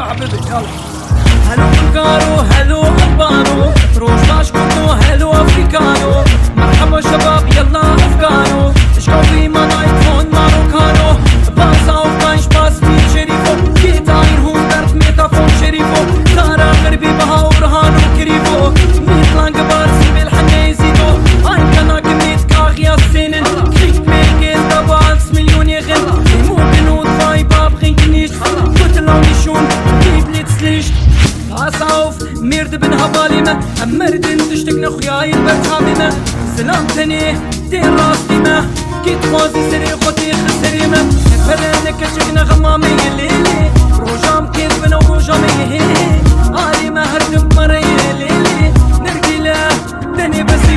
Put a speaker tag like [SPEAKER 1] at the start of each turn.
[SPEAKER 1] حبيبي يلا. هلو بلغارو هلو البانو روش باش كنتو هلو افريكانو مرحبا شباب يلا افغانو اشكوفي من ايفون ماروكانو باسا وفايش باس مين شريفو كيتاير هو درت ميتافون شريفو زارا غربي بها ورهانو كريفو ميت لانق بارسي بالحنة يزيدو اين كنا كميت كاغيا السنن كريكت ميكيز دابالس مليون يغن ممكن ودفاي باب غنكنيش كتلوني شون كيبلي تسليش عصاوف ميرد بن هباليمة أمردن تشتكنا خياي البرتاميمة سلامتني دين راستيمة كيت خوزي سري خوتي خسريمة فرنك شكنا غمامي ليلي روجام كيزبنا وروجامي هيلي عالي ما هردم مري ليلي نرقيله دني بس